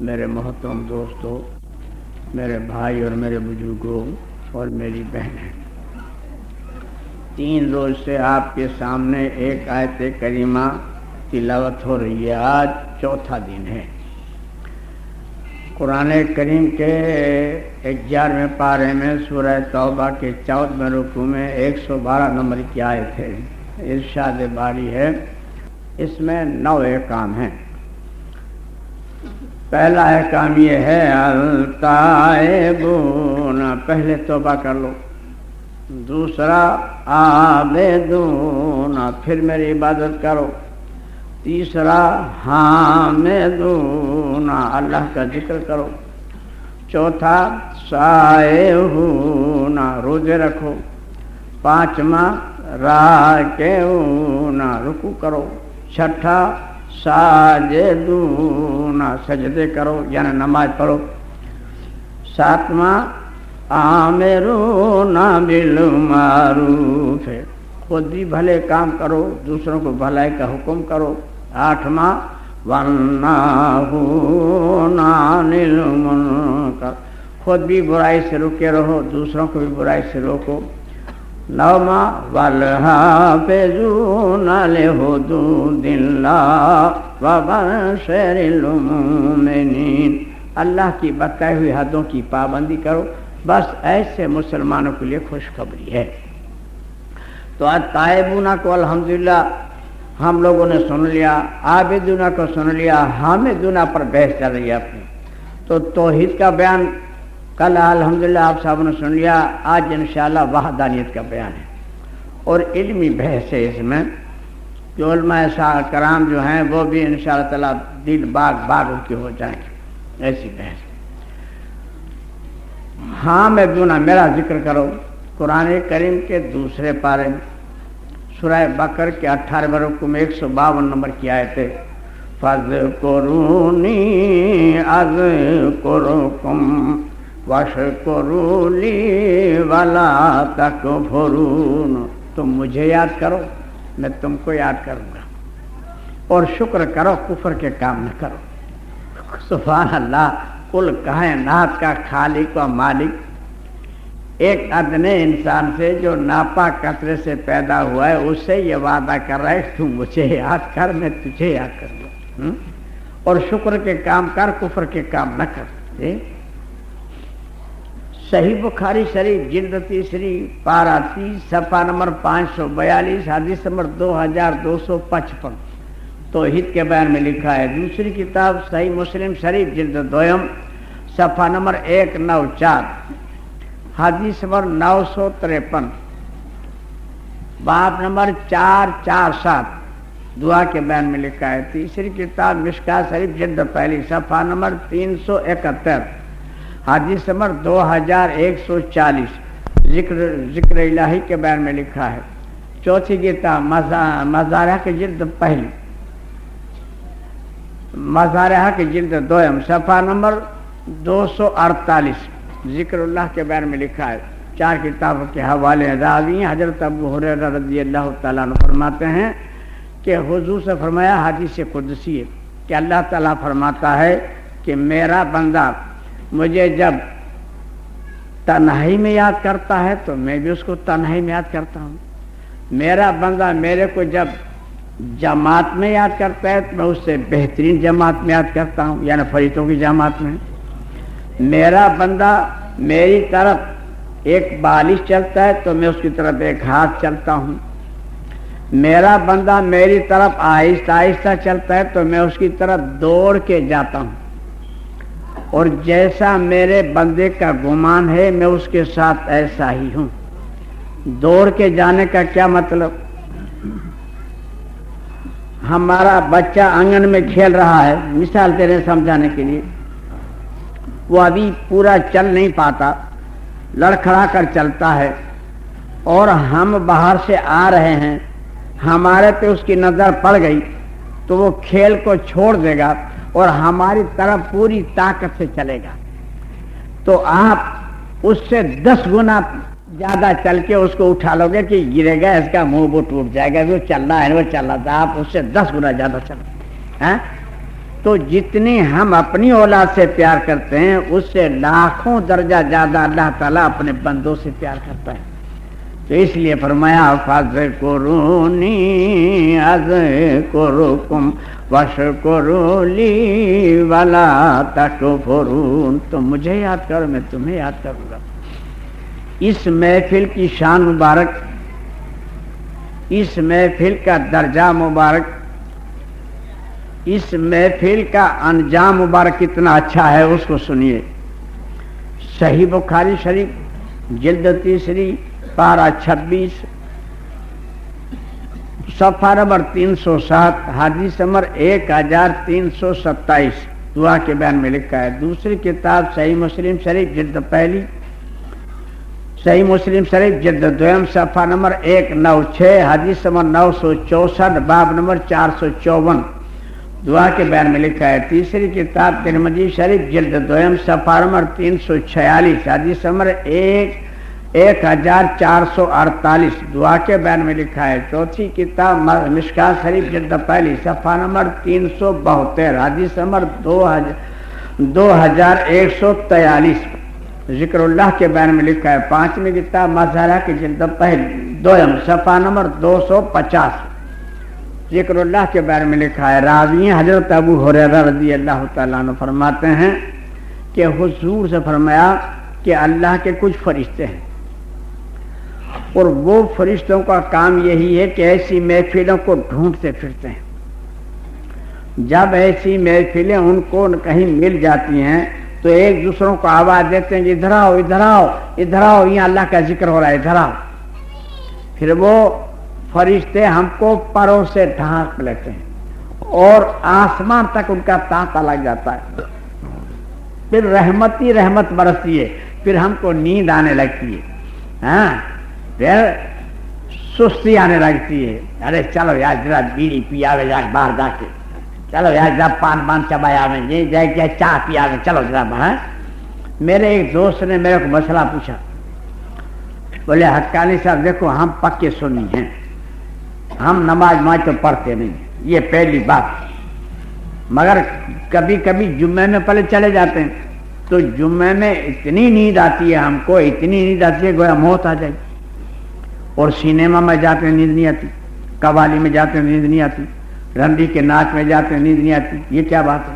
میرے محترم دوستو، میرے بھائی اور میرے بزرگوں اور میری بہنیں، 3 روز سے آپ کے سامنے ایک آیت کریمہ تلاوت ہو رہی ہے۔ آج چوتھا دن ہے۔ قرآن کریم کے 11ویں پارے میں سورہ توبہ کے 14ویں رکوع میں 112 نمبر کی آیت ہے۔ ارشاد باری ہے، اس میں 9 احکام ہیں۔ پہلا احکام یہ ہے التائبون، پہلے توبہ کر لو۔ دوسرا عابدون، پھر میری عبادت کرو۔ تیسرا حامدون، اللہ کا ذکر کرو۔ چوتھا سائحون، روزے رکھو۔ پانچواں راکعون، رکوع کرو۔ چھٹا ساجدون، سجدے کرو یعنی نماز پڑھو۔ ساتواں آمرون بالمعروف، خود بھی بھلے کام کرو، دوسروں کو بھلائی کا حکم کرو۔ آٹھواں والناہون عن المنکر، خود بھی برائی سے رکے رہو، دوسروں کو بھی برائی سے روکو۔ نوواں والحافظون لحدود اللہ وبشر المؤمنین، اللہ کی بتائی ہوئی حدوں کی پابندی کرو۔ بس ایسے مسلمانوں کے لیے خوشخبری ہے۔ تو آج تائبونہ کو الحمدللہ ہم لوگوں نے سن لیا، عابدونہ کو سن لیا، حامدونہ پر بحث چل رہی ہے اپنی۔ تو توحید کا بیان کل الحمدللہ آپ صاحب نے سن لیا، آج انشاءاللہ وحدانیت کا بیان ہے اور علمی بحث ہے اس میں، جو علماء کرام جو ہیں وہ بھی انشاءاللہ تعالیٰ دل باغ باغ ان کے ہو جائیں گے، ایسی بحث۔ حامدونہ، میرا ذکر کرو، قرآن کریم کے دوسرے پارے میں سورہ بقرہ کے 18ویں رکوع میں 152 نمبر کی آیت ہے۔ فَاذْكُرُونِي أَذْكُرْكُمْ وَاشْكُرُوا لِي وَلَا تَكْفُرُونَ، تم مجھے یاد کرو، میں تم کو یاد کروں گا، اور شکر کرو، کفر کے کام نہ کرو۔ سبحان اللہ، کل کائنات کا خالق و مالک ایک ادنے انسان سے جو ناپاک قطرے سے پیدا ہوا ہے، اس سے یہ وعدہ کر رہا ہے تم مجھے یاد کر، میں تجھے یاد کروں گا، اور شکر کے کام کر، کفر کے کام نہ کر۔ صحیح بخاری شریف جلد 3 پارہ 30 صفحہ نمبر 542 حدیث نمبر 2255 توحید کے بیان میں لکھا ہے۔ دوسری کتاب صحیح مسلم شریف جلد 2 صفحہ نمبر 194 حدیث نمبر 953 باب نمبر 447 دعا کے بیان میں لکھا ہے۔ تیسری کتاب مشکاۃ شریف جلد 1 صفحہ نمبر 371 حدیث نمبر 2140 ذکر الہی کے بیان میں لکھا ہے۔ چوتھی کتاب مزارہ کے جلد 1 مزارہ کے جلد 2 صفحہ نمبر 248 ذکر اللہ کے بیان میں لکھا ہے۔ 4 کتابوں کے حوالے راوی حضرت ابو ہریرہ رضی اللہ تعالیٰ عنہ فرماتے ہیں کہ حضور سے فرمایا، حدیث قدسی ہے کہ اللہ تعالیٰ فرماتا ہے کہ میرا بندہ مجھے جب تنہائی میں یاد کرتا ہے تو میں بھی اس کو تنہائی میں یاد کرتا ہوں۔ میرا بندہ میرے کو جب جماعت میں یاد کرتا ہے تو میں اس سے بہترین جماعت میں یاد کرتا ہوں، یعنی فرشتوں کی جماعت میں۔ میرا بندہ میری طرف ایک بالش چلتا ہے تو میں اس کی طرف ایک ہاتھ چلتا ہوں۔ میرا بندہ میری طرف آہستہ آہستہ چلتا ہے تو میں اس کی طرف دوڑ کے جاتا ہوں، اور جیسا میرے بندے کا گمان ہے میں اس کے ساتھ ایسا ہی ہوں۔ دوڑ کے جانے کا کیا مطلب؟ ہمارا بچہ آنگن میں کھیل رہا ہے، مثال تیرے سمجھانے کے لیے، وہ ابھی پورا چل نہیں پاتا، لڑکھڑا کر چلتا ہے، اور ہم باہر سے آ رہے ہیں، ہمارے پہ اس کی نظر پڑ گئی تو وہ کھیل کو چھوڑ دے گا اور ہماری طرف پوری طاقت سے چلے گا۔ تو آپ اس سے 10 گنا زیادہ چل کے اس کو اٹھا لو گے کہ گرے گا، اس کا منہ وہ ٹوٹ جائے گا، وہ چل رہا ہے، وہ چل رہا تھا، آپ اس سے 10 گنا زیادہ چلو۔ تو جتنی ہم اپنی اولاد سے پیار کرتے ہیں اس سے لاکھوں درجہ زیادہ اللہ تعالیٰ اپنے بندوں سے پیار کرتا ہے. تو اس لیے فرمایا فاذکرونی اذکرکم واشکروا لی ولا تکفرون. تم مجھے یاد کرو میں تمہیں یاد کروں گا. اس محفل کی شان مبارک، اس محفل کا درجہ مبارک، اس محفل کا انجام مبارک کتنا اچھا ہے اس کو سنیے. صحیح بخاری شریف جلد تیسری پارہ 26 صفحہ نمبر 307 حدیث نمبر 1327 دعا کے بیان میں لکھا ہے. دوسری کتاب صحیح مسلم شریف جلد پہلی، صحیح مسلم شریف جلد دوم صفحہ نمبر 196 حدیث نمبر 964 باب نمبر 454 دعا کے بیان میں لکھا ہے. تیسری کتاب ترمذی شریف جلد دوم صفحہ نمبر 346 حدیث نمبر 1448 دعا کے بیان میں لکھا ہے. چوتھی کتاب مشکات شریف جلد پہلی صفحہ نمبر 372 حدیث نمبر 2143 ذکر اللہ کے بیان میں لکھا ہے. پانچویں کتاب مظہرہ کی جلد پہلی دوم صفحہ نمبر 250 ذکر اللہ کے بارے میں لکھا ہے. راوی حضرت ابو ہریرہ رضی اللہ تعالیٰ عنہ فرماتے ہیں کہ حضور سے فرمایا کہ اللہ کے کچھ فرشتے ہیں اور وہ فرشتوں کا کام یہی ہے کہ ایسی محفلوں کو ڈھونڈتے پھرتے ہیں. جب ایسی محفلیں ان کو کہیں مل جاتی ہیں تو ایک دوسروں کو آواز دیتے ہیں کہ ادھر آؤ ادھر آؤ ادھر آؤ، یہاں اللہ کا ذکر ہو رہا ہے ادھر آؤ. پھر وہ فرشتے ہم کو پروں سے ڈھانپ لیتے ہیں اور آسمان تک ان کا تانتا لگ جاتا ہے. پھر رحمت ہی رحمت برستی ہے، پھر ہم کو نیند آنے لگتی ہے، ہاں پھر سستی آنے لگتی ہے. ارے چلو یار ذرا بیڑی پیا جا باہر جا کے، چلو یار ذرا پان چبایا میں یہ جائے کیا چاہ پیا میں، چلو ذرا باہر. میرے ایک دوست نے میرے کو مسئلہ پوچھا، بولے حقانی صاحب دیکھو ہم پکے سنی ہیں، ہم نماز تو پڑھتے نہیں، یہ پہلی بات، مگر کبھی کبھی جمعے میں پہلے چلے جاتے ہیں تو جمعے میں اتنی نیند آتی ہے ہم کو، اتنی نیند آتی ہے گویا موت آ جائے. اور سینما میں جاتے ہیں نیند نہیں آتی، قوالی میں جاتے ہیں نیند نہیں آتی، رنڈی کے ناچ میں جاتے ہیں نیند نہیں آتی. یہ کیا بات ہے؟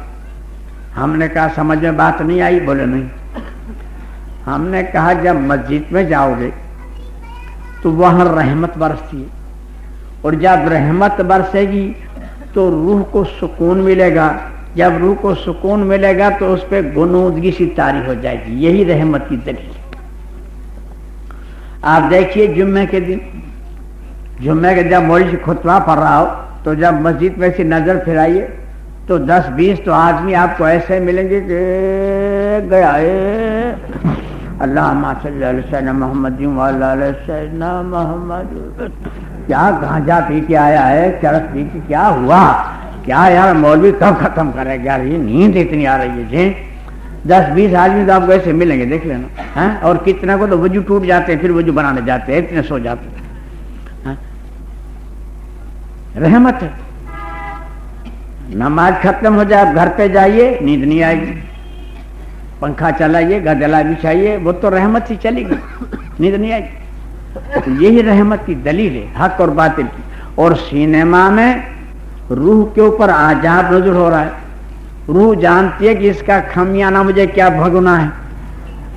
ہم نے کہا سمجھ میں بات نہیں آئی؟ بولے نہیں. ہم نے کہا جب مسجد میں جاؤ گے تو وہاں رحمت برستی ہے، اور جب رحمت برسے گی تو روح کو سکون ملے گا. جب روح کو سکون ملے گا تو اس پہ غنودگی سی طاری ہو جائے گی. یہی رحمت کی دلیل ہے. آپ دیکھیے جمعے کے دن، جمعے کے جب مولوی خطبہ پڑھ رہا ہو تو جب مسجد میں سے نظر پھرائیے تو 10-20 تو آدمی آپ کو ایسے ملیں گے کہ گیا ہے اللہم صلی علی سیدنا محمد وعلی آلہ سیدنا محمد. کیا گانجا پی کے آیا ہے، چرس پی کے کیا ہوا، کیا یار مولوی کب ختم کرے گا، یہ نیند اتنی آ رہی ہے جی. 10-20 آدمی تو آپ کو ایسے ملیں گے دیکھ لینا. اور کتنا کو تو وضو ٹوٹ جاتے ہیں، پھر وضو بنانے جاتے ہیں، اتنے سو جاتے ہیں. رحمت ہے. نماز ختم ہو جائے آپ گھر پہ جائیے نیند نہیں آئے گی، پنکھا چلائیے گدلا بچھائیے وہ تو رحمت ہی چلے گی، نیند نہیں آئے گی. یہی رحمت کی دلیل ہے حق اور باطل کی. اور سینما میں روح کے اوپر عذاب نازل ہو رہا ہے. روح جانتی ہے کہ اس کا خمیانہ مجھے کیا بھگنا ہے،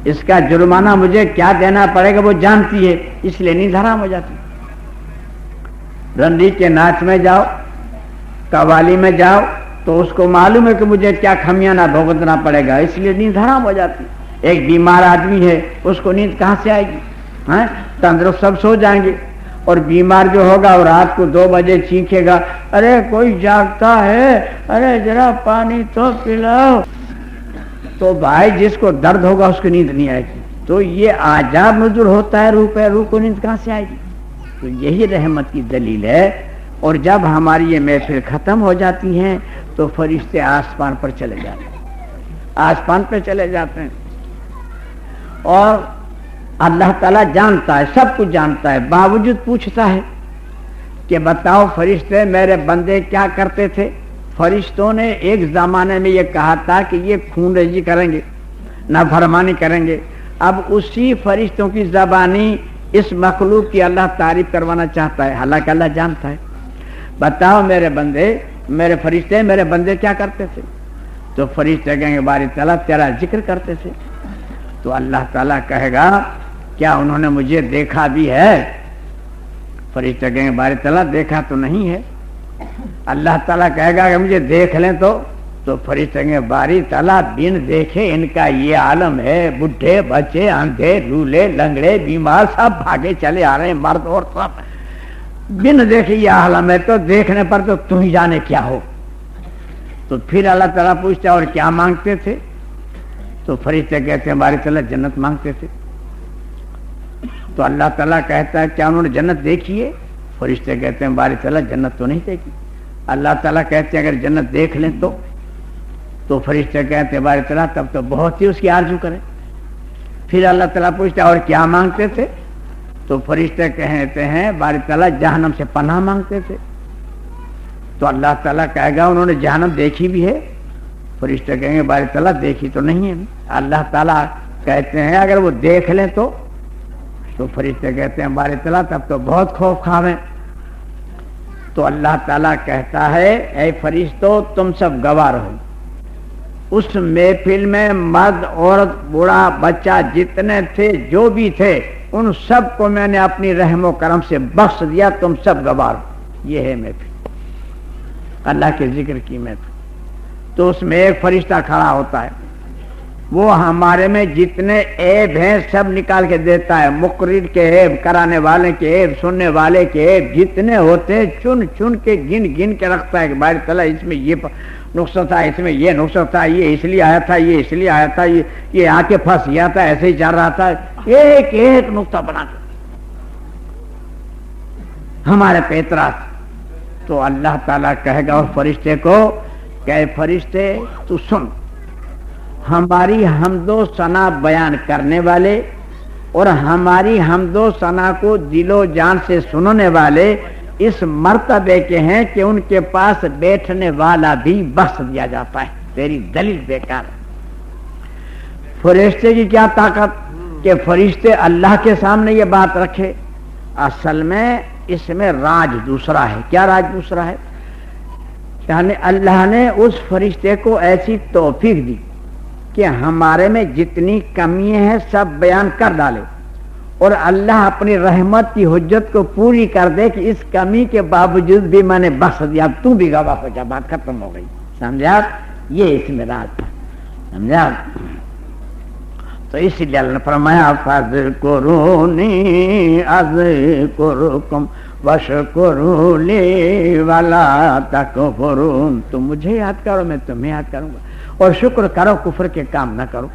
اس کا جرمانہ مجھے کیا دینا پڑے گا، وہ جانتی ہے، اس لیے نیند حرام ہو جاتی. رنڈی کے ناچ میں جاؤ، قوالی میں جاؤ تو اس کو معلوم ہے کہ مجھے کیا خمیانہ بھگتنا پڑے گا، اس لیے نیند حرام ہو جاتی. ایک بیمار آدمی ہے اس کو نیند کہاں سے آئے گی؟ تندرست سب سو جائیں گے، اور بیمار جو ہوگا اور رات کو 2 بجے چیخے گا ارے کوئی جاگتا ہے، ارے ذرا پانی تو پلاؤ، تو بھائی جس کو درد ہوگا اس کو نیند نہیں آئے گی. تو یہ عذاب نزول ہوتا ہے روح پہ، روح کو نیند کہاں سے آئے گی؟ تو یہی رحمت کی دلیل ہے. اور جب ہماری یہ محفل ختم ہو جاتی ہیں تو فرشتے آسمان پر چلے جاتے ہیں، آسمان پہ چلے جاتے ہیں. اور اللہ تعالیٰ جانتا ہے، سب کچھ جانتا ہے، باوجود پوچھتا ہے کہ بتاؤ فرشتے میرے بندے کیا کرتے تھے، فرشتوں نے ایک زمانے میں یہ کہا تھا کہ یہ خون ریزی کریں گے، نافرمانی کریں گے، اب اسی فرشتوں کی زبانی اس مخلوق کی اللہ تعریف کروانا چاہتا ہے، حالانکہ اللہ جانتا ہے۔ بتاؤ میرے بندے، میرے فرشتے، میرے بندے کیا کرتے تھے؟ تو فرشتے کہیں گے باری تعالیٰ تیرا ذکر کرتے تھے۔ تو اللہ تعالیٰ کہے گا کیا انہوں نے مجھے دیکھا بھی ہے؟ فرشتے کہیں گے باری تعالیٰ دیکھا تو نہیں ہے۔ اللہ تعالیٰ کہے گا کہ مجھے دیکھ لیں تو فرشتے کہیں گے باری تعالیٰ بن دیکھے ان کا یہ عالم ہے، بڈھے بچے اندھے لولے لنگڑے بیمار سب بھاگے چلے آ رہے ہیں، مرد اور سب بن دیکھے یہ عالم ہے، تو دیکھنے پر تو تم ہی جانے کیا ہو۔ تو پھر اللہ تعالیٰ پوچھتا ہے اور کیا مانگتے تھے؟ تو فرشتے کہتے ہیں باری تعالیٰ جنت مانگتے تھے۔ تو اللہ تعالیٰ کہتا ہے کیا انہوں نے جنت دیکھی ہے؟ فرشتے کہتے ہیں باری تعالیٰ جنت تو نہیں دیکھی۔ اللہ تعالیٰ کہتے ہیں اگر جنت دیکھ لیں تو فرشتے کہتے ہیں باری تعالیٰ تب تو بہت ہی اس کی آرزو کریں۔ پھر اللہ تعالیٰ پوچھتا ہے اور کیا مانگتے تھے؟ تو فرشتے کہتے ہیں باری تعالیٰ جہنم سے پناہ مانگتے تھے۔ تو اللہ تعالیٰ کہے گا انہوں نے جہنم دیکھی بھی ہے؟ فرشتے کہیں گے باری تعالیٰ دیکھی تو نہیں ہے۔ اللہ تعالیٰ کہتے ہیں اگر وہ دیکھ لیں تو فرشتے کہتے ہیں باری تعالیٰ تب تو بہت خوف کھاو ہیں۔ تو اللہ تعالیٰ کہتا ہے اے فرشتوں تم سب گواہ رہو، اس محفل میں مرد عورت بوڑھا بچہ جتنے تھے جو بھی تھے ان سب کو میں نے اپنی رحم و کرم سے بخش دیا، تم سب گواہ رہو۔ یہ ہے محفل اللہ کے ذکر کی محفل۔ تو اس میں ایک فرشتہ کھڑا ہوتا ہے، وہ ہمارے میں جتنے عیب ہیں سب نکال کے دیتا ہے، مقرر کے عیب، کرانے والے کے عیب، سننے والے کے عیب جتنے ہوتے ہیں چن چن کے گن کے رکھتا ہے کہ باری تعالیٰ اس میں یہ نقصہ تھا، اس میں یہ نقصہ تھا، یہ اس لیے آیا تھا، یہ اس لیے آیا تھا، یہ آ کے پھنس گیا تھا، ایسے ہی چل رہا تھا، ایک ایک نقطہ بنا کے ہمارے پہ اعتراض۔ تو اللہ تعالیٰ کہے گا اور فرشتے کو کہ فرشتے تو سن، ہماری حمد و ثنا بیان کرنے والے اور ہماری حمد و ثنا کو دل و جان سے سننے والے اس مرتبے کے ہیں کہ ان کے پاس بیٹھنے والا بھی بخش دیا جاتا ہے۔ تیری دلیل بیکار ہے۔ فرشتے کی کیا طاقت کہ فرشتے اللہ کے سامنے یہ بات رکھے؟ اصل میں اس میں راج دوسرا ہے۔ کیا راج دوسرا ہے؟ یعنی اللہ نے اس فرشتے کو ایسی توفیق دی کہ ہمارے میں جتنی کمیاں ہیں سب بیان کر ڈالے، اور اللہ اپنی رحمت کی حجت کو پوری کر دے کہ اس کمی کے باوجود بھی میں نے بخش دیا، تو بھی گواہ ہو جا، بات ختم ہو گئی۔ سمجھا؟ یہ اس میں راز تھا۔ سمجھا؟ تو اسی لیے اللہ نے فرمایا فاذکرونی اذکرکم واشکروا لی ولا تکفرون، تم مجھے یاد کرو میں تمہیں یاد کروں گا، اور شکر کرو کفر کے کام نہ کرو۔